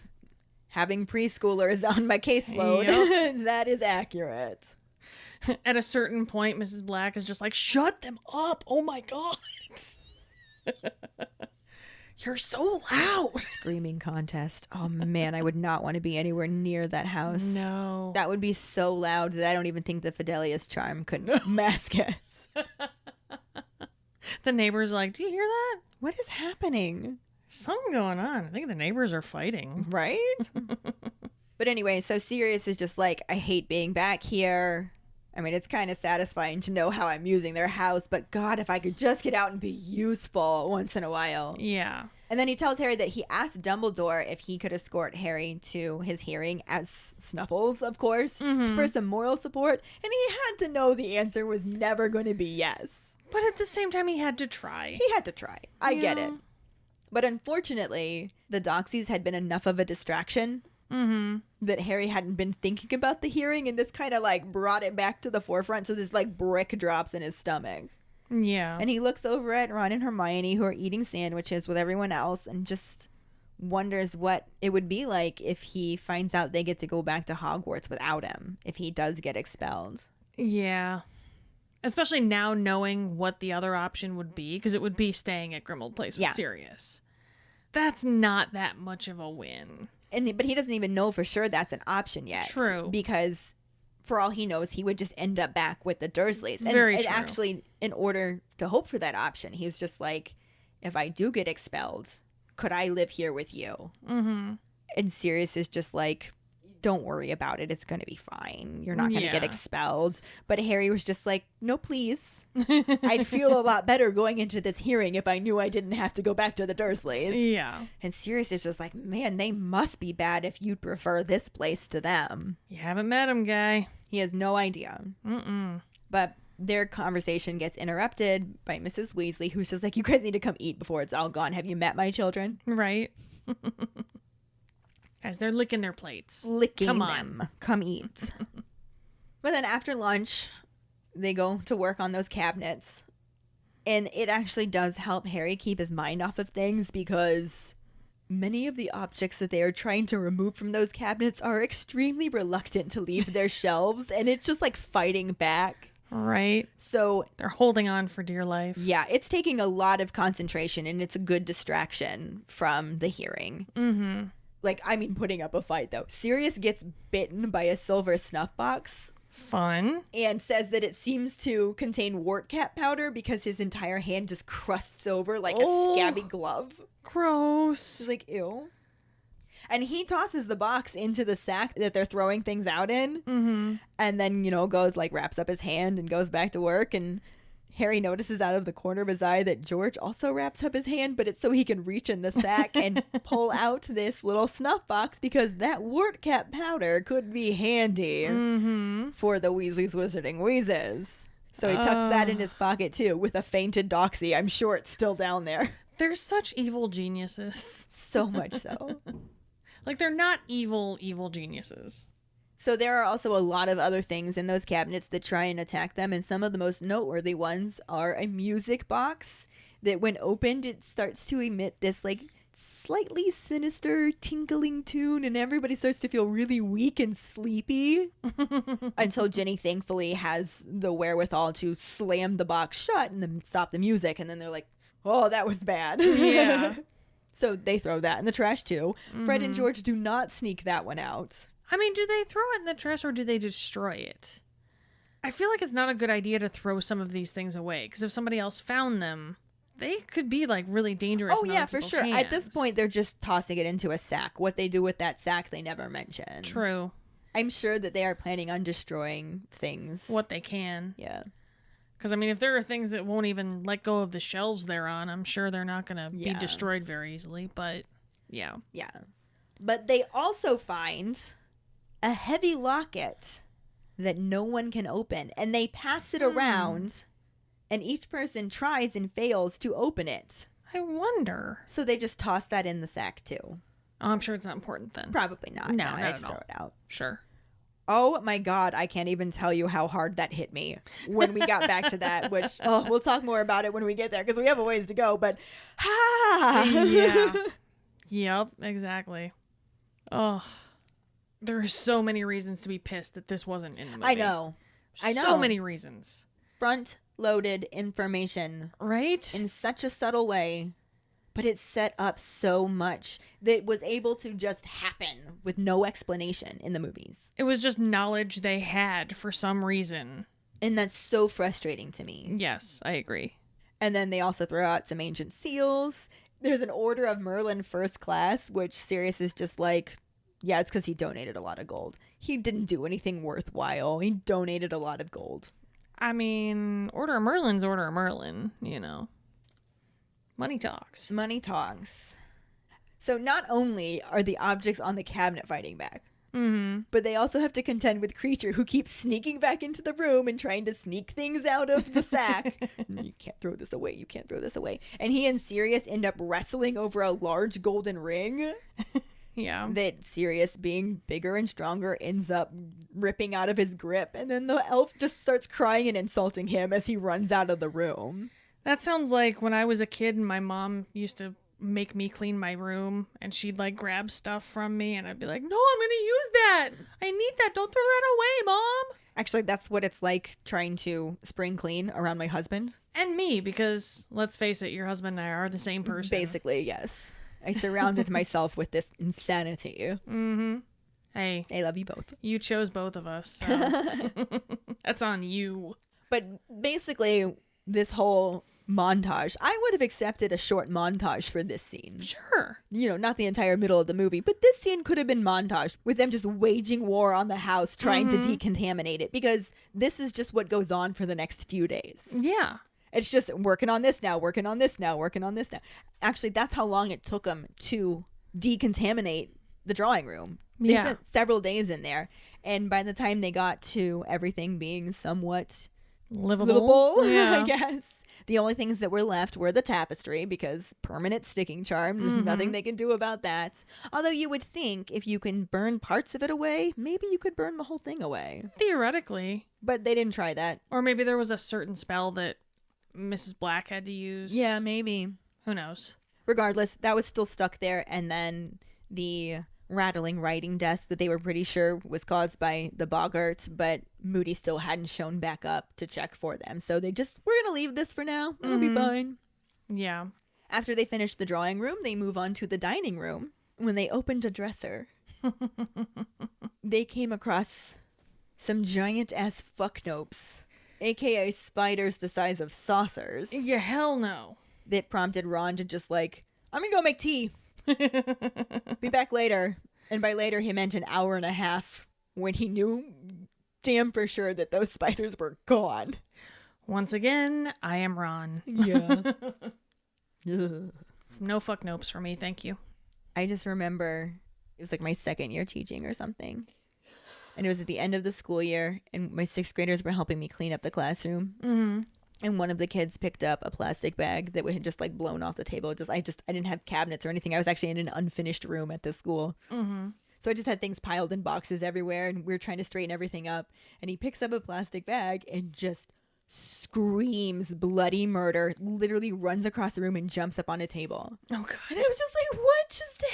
having preschoolers on my caseload, Yep. that is accurate. At a certain point, Mrs. Black is just like, shut them up. Oh my God. You're so loud. Screaming contest. Oh man, I would not want to be anywhere near that house. No. That would be so loud that I don't even think the Fidelius charm could mask it. The neighbors are like, do you hear that? What is happening? Something going on. I think the neighbors are fighting. Right? But anyway, so Sirius is just like, I hate being back here. I mean, it's kind of satisfying to know how I'm using their house, but God, if I could just get out and be useful once in a while. Yeah. And then he tells Harry that he asked Dumbledore if he could escort Harry to his hearing as Snuffles, of course, for some moral support. And he had to know the answer was never going to be yes. But at the same time, he had to try. He had to try. I get it. Yeah. But unfortunately, the Doxies had been enough of a distraction that Harry hadn't been thinking about the hearing, and this kind of like brought it back to the forefront. So this like brick drops in his stomach. Yeah. And he looks over at Ron and Hermione, who are eating sandwiches with everyone else, and just wonders what it would be like if he finds out they get to go back to Hogwarts without him, if he does get expelled. Yeah. Especially now knowing what the other option would be, because it would be staying at Grimmauld Place with Yeah. Sirius. That's not that much of a win. But he doesn't even know for sure that's an option yet. True. Because for all he knows, he would just end up back with the Dursleys. And, Very and true. actually, in order to hope for that option, he was just like, if I do get expelled, could I live here with you? Mm-hmm. And Sirius is just like, don't worry about it. It's going to be fine. You're not going to get Yeah. expelled. But Harry was just like, no, please. I'd feel a lot better going into this hearing if I knew I didn't have to go back to the Dursleys. Yeah. And Sirius is just like, man, they must be bad if you'd prefer this place to them. You haven't met him, guy. He has no idea. Mm-mm. But their conversation gets interrupted by Mrs. Weasley, who's just like, you guys need to come eat before it's all gone. Have you met my children? Right. As they're licking their plates. Licking Come them. on. Come eat. But then after lunch, they go to work on those cabinets. And it actually does help Harry keep his mind off of things because many of the objects that they are trying to remove from those cabinets are extremely reluctant to leave their shelves. And it's just like fighting back. Right. So They're holding on for dear life. yeah, it's taking a lot of concentration and it's a good distraction from the hearing. Mm-hmm. Like, I mean, putting up a fight though. Sirius gets bitten by a silver snuff box Fun. and says that it seems to contain wart cap powder because his entire hand just crusts over like Oh. a scabby glove. Gross. He's like, ew. And he tosses the box into the sack that they're throwing things out in. Mm-hmm. And then, goes like wraps up his hand and goes back to work. And Harry notices out of the corner of his eye that George also wraps up his hand, but it's so he can reach in the sack and pull out this little snuff box because that wart cap powder could be handy for the Weasleys Wizarding Wheezes. So he tucks that in his pocket too with a fainted doxy. I'm sure it's still down there. They're such evil geniuses. So much so. Like, they're not evil geniuses. So there are also a lot of other things in those cabinets that try and attack them, and some of the most noteworthy ones are a music box that when opened, it starts to emit this like slightly sinister tinkling tune, and everybody starts to feel really weak and sleepy until Ginny thankfully has the wherewithal to slam the box shut and then stop the music, and then they're like, oh, that was bad. Yeah. So they throw that in the trash too. Fred and George do not sneak that one out. I mean, do they throw it in the trash or do they destroy it? I feel like it's not a good idea to throw some of these things away, because if somebody else found them, they could be like really dangerous. Oh yeah, for sure. At this point, they're just tossing it into a sack. What they do with that sack, they never mention. True. I'm sure that they are planning on destroying things. What they can. Yeah. Because, I mean, if there are things that won't even let go of the shelves they're on, I'm sure they're not going to be destroyed very easily. But, yeah. Yeah. But they also find a heavy locket that no one can open. And they pass it around, and each person tries and fails to open it. I wonder. So they just toss that in the sack, too. Oh, I'm sure it's not important then. Probably not. No, they not just at throw all. it out. Sure. Oh my God, I can't even tell you how hard that hit me when we got back to that, which we'll talk more about it when we get there because we have a ways to go, but Yeah. Yep, exactly. Oh, there are so many reasons to be pissed that this wasn't in the movie. I know. So many reasons. Front-loaded information. Right? In such a subtle way, but it set up so much that was able to just happen with no explanation in the movies. It was just knowledge they had for some reason. And that's so frustrating to me. Yes, I agree. And then they also throw out some ancient seals. There's an Order of Merlin First Class, which Sirius is just like, yeah, it's because he donated a lot of gold. He didn't do anything worthwhile. He donated a lot of gold. I mean, Order of Merlin's Order of Merlin, you know. Money talks. Money talks. So not only are the objects on the cabinet fighting back, but they also have to contend with Creature, who keeps sneaking back into the room and trying to sneak things out of the sack. You can't throw this away. You can't throw this away. And he and Sirius end up wrestling over a large golden ring. Yeah. That Sirius, being bigger and stronger, ends up ripping out of his grip. And then the elf just starts crying and insulting him as he runs out of the room. That sounds like when I was a kid and my mom used to make me clean my room and she'd like grab stuff from me and I'd be like, no, I'm going to use that. I need that. Don't throw that away, Mom. Actually, that's what it's like trying to spring clean around my husband. And me, because let's face it, your husband and I are the same person. Basically, yes. I surrounded myself with this insanity. Mm-hmm. Hey. I love you both. You chose both of us. So. That's on you. But basically, this whole montage, I would have accepted a short montage for this scene. Sure. You know, not the entire middle of the movie, but this scene could have been montaged with them just waging war on the house, trying to decontaminate it, because this is just what goes on for the next few days. Yeah. It's just working on this now, working on this now, working on this now. Actually, that's how long it took them to decontaminate the drawing room. They spent several days in there, and by the time they got to everything being somewhat livable, I guess, the only things that were left were the tapestry, because permanent sticking charm. There's nothing they can do about that. Although you would think if you can burn parts of it away, maybe you could burn the whole thing away. Theoretically. But they didn't try that. Or maybe there was a certain spell that Mrs. Black had to use. Yeah, maybe. Who knows? Regardless, that was still stuck there, and then the rattling writing desk that they were pretty sure was caused by the boggart, but Moody still hadn't shown back up to check for them. So they just, we're going to leave this for now. It'll be fine. Yeah. After they finish the drawing room, they move on to the dining room. When they opened a dresser, they came across some giant-ass fucknopes, aka spiders the size of saucers. Yeah, hell no. That prompted Ron to just like, I'm going to go make tea. Be back later. And by later, he meant an hour and a half, when he knew damn for sure that those spiders were gone. Once again, I am Ron. Yeah. Ugh. No fuck nopes for me, thank you. I just remember it was like my second year teaching or something. And it was at the end of the school year, and my 6th graders were helping me clean up the classroom. Mm-hmm. And one of the kids picked up a plastic bag that had just like blown off the table. I didn't have cabinets or anything. I was actually in an unfinished room at this school. Mm-hmm. So I just had things piled in boxes everywhere, and we were trying to straighten everything up. And he picks up a plastic bag and just screams bloody murder, literally runs across the room and jumps up on a table. Oh, God. And I was just like, what just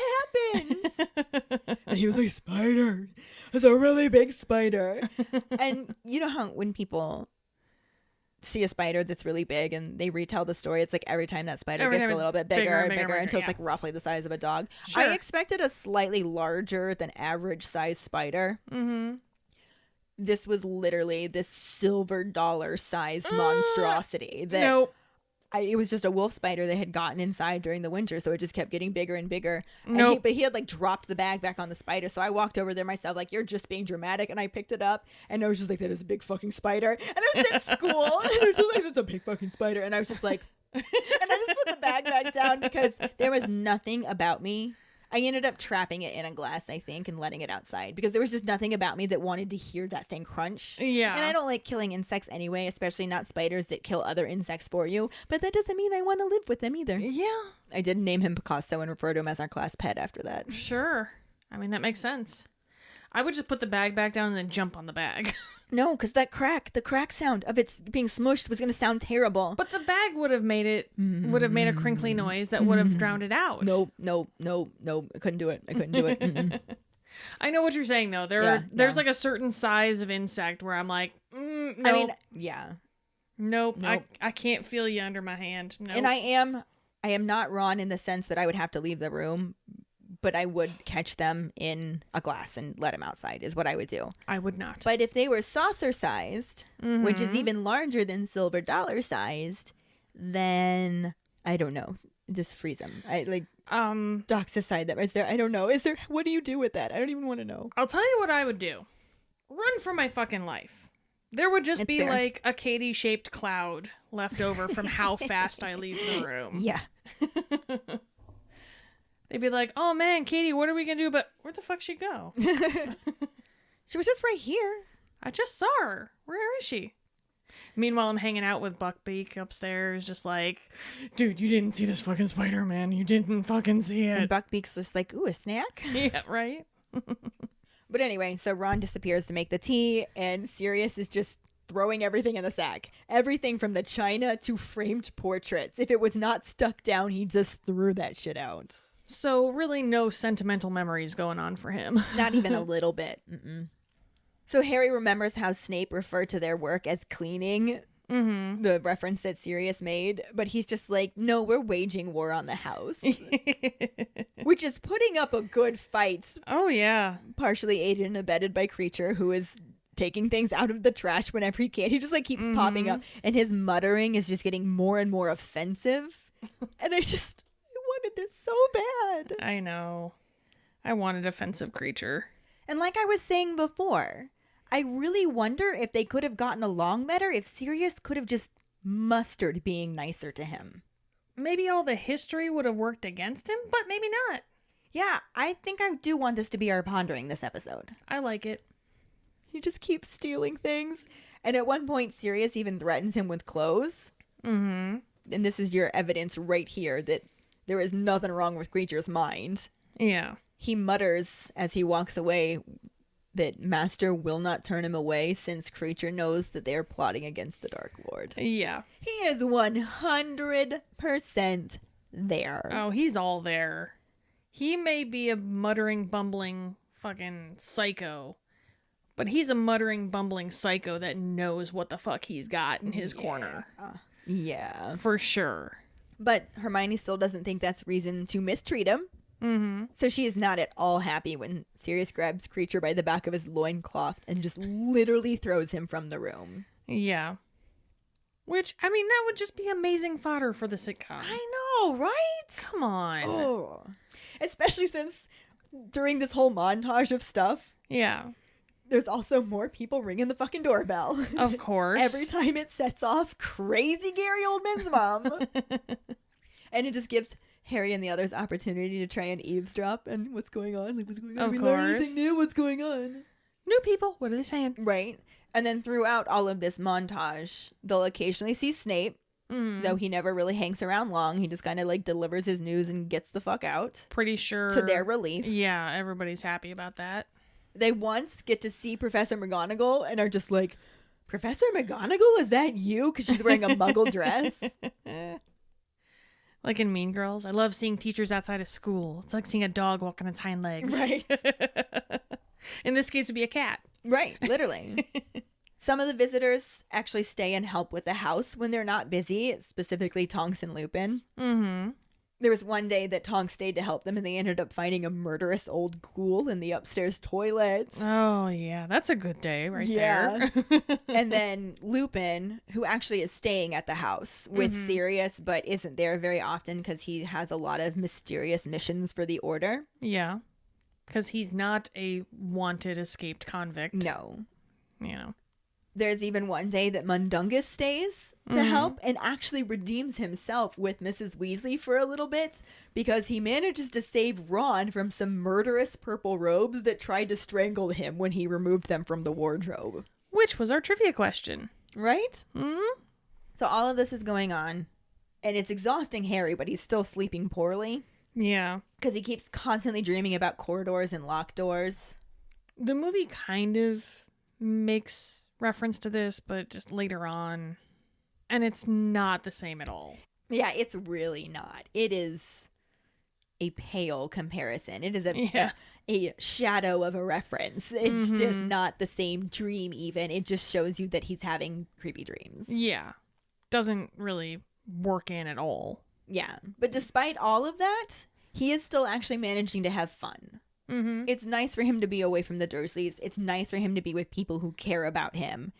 happened? And he was like, spider. It's a really big spider. And you know how when people see a spider that's really big and they retell the story, it's like every time that spider gets a little bit bigger and bigger until it's like roughly the size of a dog. Sure. I expected a slightly larger than average size spider. Mm-hmm. This was literally this silver dollar sized monstrosity that Nope. it was just a wolf spider that had gotten inside during the winter, so it just kept getting bigger and bigger. Nope. But he had like dropped the bag back on the spider, so I walked over there myself like, you're just being dramatic, and I picked it up, and I was just like, that is a big fucking spider. And I was at school, and I was just like, that's a big fucking spider, and I was just like, and I just put the bag back down because there was nothing about me. I ended up trapping it in a glass, I think, and letting it outside because there was just nothing about me that wanted to hear that thing crunch. Yeah. And I don't like killing insects anyway, especially not spiders that kill other insects for you. But that doesn't mean I want to live with them either. Yeah. I did name him Picasso and refer to him as our class pet after that. Sure. I mean, that makes sense. I would just put the bag back down and then jump on the bag. No, because the crack sound of it being smushed was going to sound terrible. But the bag would have made a crinkly noise that would have drowned it out. No. I couldn't do it. Mm-mm. I know what you're saying, though. There's like a certain size of insect where I'm like, no. I mean, yeah. Nope. I can't feel you under my hand. Nope. And I am not Ron in the sense that I would have to leave the room, but I would catch them in a glass and let them outside is what I would do. I would not. But if they were saucer sized, which is even larger than silver dollar sized, then I don't know. Just freeze them. I like doxicide them. Is there? I don't know. Is there? What do you do with that? I don't even want to know. I'll tell you what I would do. Run for my fucking life. There would just be fair. like a Keighty shaped cloud left over from how fast I leave the room. Yeah. They'd be like, oh man, Keighty, what are we gonna do? But where the fuck she go? She was just right here. I just saw her. Where is she? Meanwhile, I'm hanging out with Buckbeak upstairs, just like, dude, you didn't see this fucking spider, man. You didn't fucking see it. And Buckbeak's just like, ooh, a snack. Yeah, right? But anyway, so Ron disappears to make the tea, and Sirius is just throwing everything in the sack. Everything from the china to framed portraits. If it was not stuck down, he just threw that shit out. So really no sentimental memories going on for him. Not even a little bit. Mm-mm. So Harry remembers how Snape referred to their work as cleaning, the reference that Sirius made, but he's just like, no, we're waging war on the house. Which is putting up a good fight. Oh, yeah. Partially aided and abetted by Creature, who is taking things out of the trash whenever he can. He just like keeps popping up, and his muttering is just getting more and more offensive. And I wanted this so bad. I know. I wanted offensive Creature. And like I was saying before, I really wonder if they could have gotten along better if Sirius could have just mustered being nicer to him. Maybe all the history would have worked against him, but maybe not. Yeah, I think I do want this to be our pondering this episode. I like it. He just keeps stealing things. And at one point, Sirius even threatens him with clothes. Mm-hmm. And this is your evidence right here that there is nothing wrong with Creature's mind. Yeah. He mutters as he walks away that Master will not turn him away since Creature knows that they are plotting against the Dark Lord. Yeah. He is 100% there. Oh, he's all there. He may be a muttering, bumbling fucking psycho, but he's a muttering, bumbling psycho that knows what the fuck he's got in his corner. Yeah. For sure. But Hermione still doesn't think that's reason to mistreat him. Mm-hmm. So she is not at all happy when Sirius grabs Creature by the back of his loincloth and just literally throws him from the room. Yeah. Which, I mean, that would just be amazing fodder for the sitcom. I know, right? Come on. Oh. Especially since during this whole montage of stuff, Yeah. There's also more people ringing the fucking doorbell. Of course. Every time it sets off crazy Gary Oldman's mom. And it just gives Harry and the others opportunity to try and eavesdrop and what's going on. Like, what's going on? Of Have we learned course. anything new? What's going on? New people. What are they saying? Right. And then throughout all of this montage, they'll occasionally see Snape, though he never really hangs around long. He just kind of like delivers his news and gets the fuck out. Pretty sure. To their relief. Yeah, everybody's happy about that. They once get to see Professor McGonagall and are just like, Professor McGonagall, is that you? Because she's wearing a muggle dress. Like in Mean Girls. I love seeing teachers outside of school. It's like seeing a dog walk on its hind legs. Right. In this case, it'd be a cat. Right, literally. Some of the visitors actually stay and help with the house when they're not busy, specifically Tonks and Lupin. Mm-hmm. There was one day that Tonks stayed to help them, and they ended up finding a murderous old ghoul in the upstairs toilets. Oh, yeah. That's a good day right there. And then Lupin, who actually is staying at the house with Sirius, but isn't there very often because he has a lot of mysterious missions for the Order. Yeah. Because he's not a wanted escaped convict. No. You know. There's even one day that Mundungus stays to help and actually redeems himself with Mrs. Weasley for a little bit because he manages to save Ron from some murderous purple robes that tried to strangle him when he removed them from the wardrobe. Which was our trivia question. Right? Mm-hmm. So all of this is going on, and it's exhausting Harry, but he's still sleeping poorly Yeah. because he keeps constantly dreaming about corridors and locked doors. The movie kind of makes reference to this, but just later on. And it's not the same at all. Yeah, it's really not. It is a pale comparison. It is a shadow of a reference. It's just not the same dream even. It just shows you that he's having creepy dreams. Yeah. Doesn't really work in at all. Yeah. But despite all of that, he is still actually managing to have fun. Mm-hmm. It's nice for him to be away from the Dursleys. It's nice for him to be with people who care about him.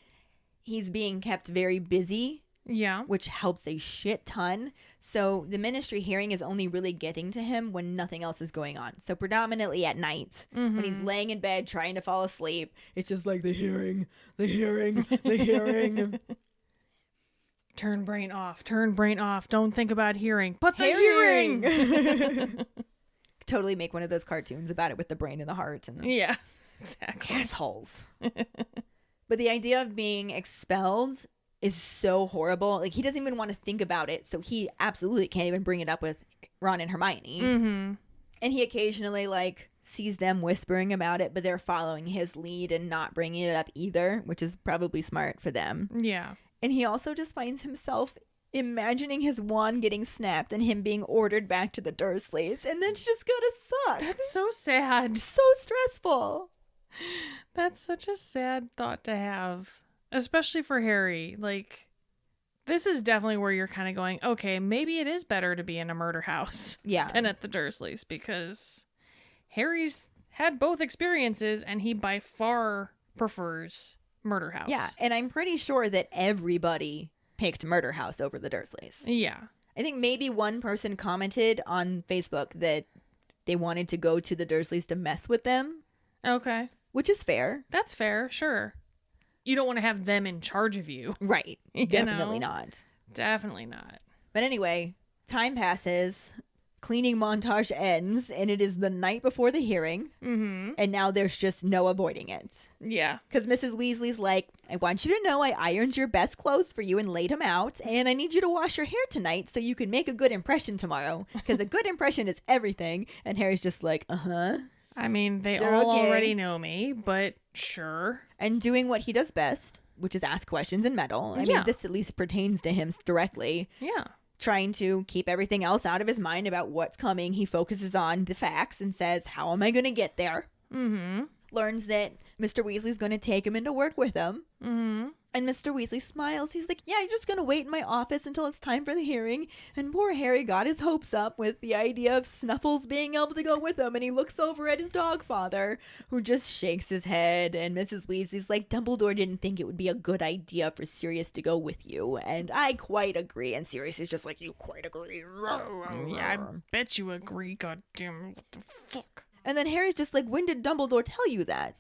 He's being kept very busy. Yeah. Which helps a shit ton. So the ministry hearing is only really getting to him when nothing else is going on. So predominantly at night, when he's laying in bed trying to fall asleep, it's just like the hearing, the hearing, the hearing. Turn brain off. Turn brain off. Don't think about hearing. But the hearing! Totally make one of those cartoons about it with the brain and the heart. And Yeah, exactly. assholes. But the idea of being expelled is so horrible. Like, he doesn't even want to think about it, so he absolutely can't even bring it up with Ron and Hermione. Mm-hmm. And he occasionally, like, sees them whispering about it, but they're following his lead and not bringing it up either, which is probably smart for them. Yeah. And he also just finds himself imagining his wand getting snapped and him being ordered back to the Dursleys, and that's just gonna suck. That's so sad. So stressful. That's such a sad thought to have. Especially for Harry. Like, this is definitely where you're kind of going, okay, maybe it is better to be in a murder house than at the Dursleys, because Harry's had both experiences and he by far prefers murder house. Yeah, and I'm pretty sure that everybody picked murder house over the Dursleys. Yeah. I think maybe one person commented on Facebook that they wanted to go to the Dursleys to mess with them. Okay. Which is fair. That's fair, sure. You don't want to have them in charge of you. Right. Definitely not. Definitely not. But anyway, time passes, cleaning montage ends, and it is the night before the hearing. Mm-hmm. And now there's just no avoiding it. Yeah. Because Mrs. Weasley's like, I want you to know I ironed your best clothes for you and laid them out, and I need you to wash your hair tonight so you can make a good impression tomorrow. Because a good impression is everything. And Harry's just like, uh-huh. I mean, they Sure, all okay. already know me, but sure. And doing what he does best, which is ask questions and meddle. I mean, this at least pertains to him directly. Yeah. Trying to keep everything else out of his mind about what's coming. He focuses on the facts and says, how am I going to get there? Mm-hmm. Learns that Mr. Weasley's going to take him into work with him. Mm-hmm. And Mr. Weasley smiles. He's like, yeah, you're just going to wait in my office until it's time for the hearing. And poor Harry got his hopes up with the idea of Snuffles being able to go with him. And he looks over at his dog father, who just shakes his head. And Mrs. Weasley's like, Dumbledore didn't think it would be a good idea for Sirius to go with you. And I quite agree. And Sirius is just like, you quite agree. Yeah, I bet you agree, goddamn. What the fuck? And then Harry's just like, when did Dumbledore tell you that?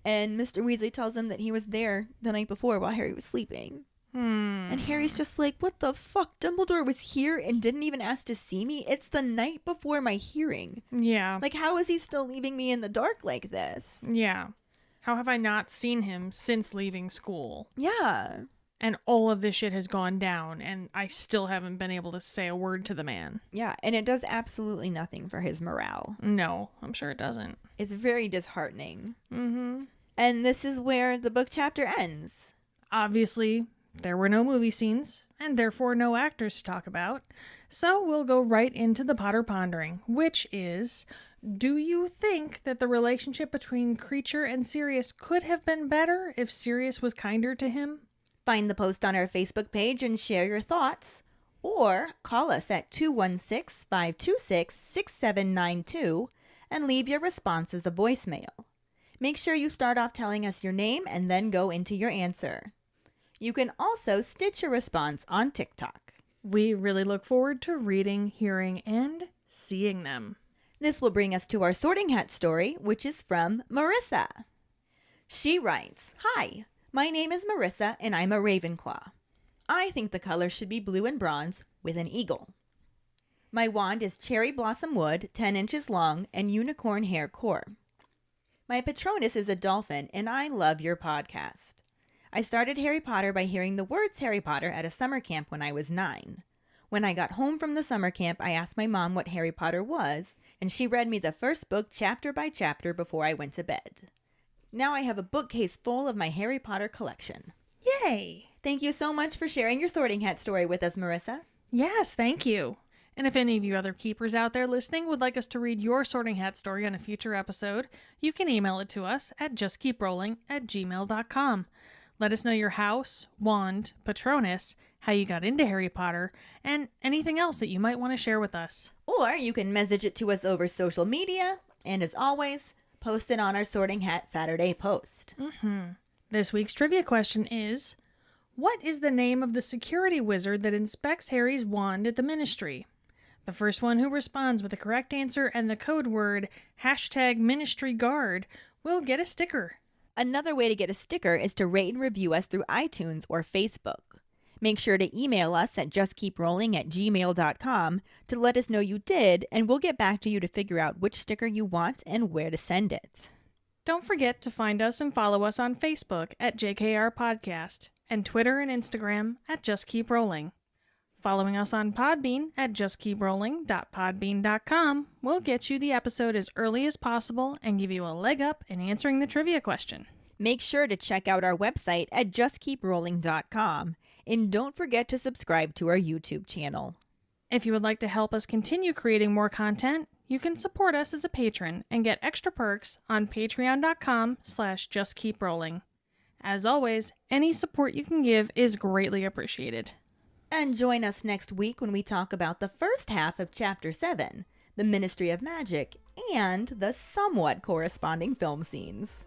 And Mr. Weasley tells him that he was there the night before while Harry was sleeping. And Harry's just like, what the fuck? Dumbledore was here and didn't even ask to see me? It's the night before my hearing. Yeah. Like, how is he still leaving me in the dark like this? Yeah. How have I not seen him since leaving school? Yeah. And all of this shit has gone down, and I still haven't been able to say a word to the man. Yeah, and it does absolutely nothing for his morale. No, I'm sure it doesn't. It's very disheartening. Mm-hmm. And this is where the book chapter ends. Obviously, there were no movie scenes, and therefore no actors to talk about. So we'll go right into the Potter Pondering, which is, do you think that the relationship between Kreacher and Sirius could have been better if Sirius was kinder to him? Find the post on our Facebook page and share your thoughts. Or call us at 216-526-6792 and leave your response as a voicemail. Make sure you start off telling us your name and then go into your answer. You can also stitch your response on TikTok. We really look forward to reading, hearing, and seeing them. This will bring us to our Sorting Hat story, which is from Marissa. She writes, "Hi, my name is Marissa and I'm a Ravenclaw. I think the color should be blue and bronze with an eagle. My wand is cherry blossom wood, 10 inches long, and unicorn hair core. My Patronus is a dolphin, and I love your podcast. I started Harry Potter by hearing the words Harry Potter at a summer camp when I was 9. When I got home from the summer camp, I asked my mom what Harry Potter was, and she read me the first book chapter by chapter before I went to bed. Now I have a bookcase full of my Harry Potter collection." Yay! Thank you so much for sharing your Sorting Hat story with us, Marissa. Yes, thank you. And if any of you other keepers out there listening would like us to read your Sorting Hat story on a future episode, you can email it to us at justkeeprolling@gmail.com. Let us know your house, wand, Patronus, how you got into Harry Potter, and anything else that you might want to share with us. Or you can message it to us over social media, and as always, post it on our Sorting Hat Saturday post. This week's trivia question is, what is the name of the security wizard that inspects Harry's wand at the Ministry? The first one who responds with the correct answer and the code word #MinistryGuard will get a sticker. Another way to get a sticker is to rate and review us through iTunes or Facebook. Make sure to email us at justkeeprolling@gmail.com to let us know you did, and we'll get back to you to figure out which sticker you want and where to send it. Don't forget to find us and follow us on Facebook at JKR Podcast and Twitter and Instagram at Just Keep Rolling. Following us on Podbean at justkeeprolling.podbean.com will get you the episode as early as possible and give you a leg up in answering the trivia question. Make sure to check out our website at justkeeprolling.com, and don't forget to subscribe to our YouTube channel. If you would like to help us continue creating more content, you can support us as a patron and get extra perks on patreon.com/justkeeprolling. As always, any support you can give is greatly appreciated. And join us next week when we talk about the first half of Chapter 7, the Ministry of Magic, and the somewhat corresponding film scenes.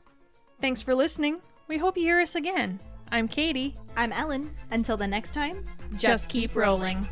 Thanks for listening. We hope you hear us again. I'm Katie. I'm Ellen. Until the next time, Just keep rolling.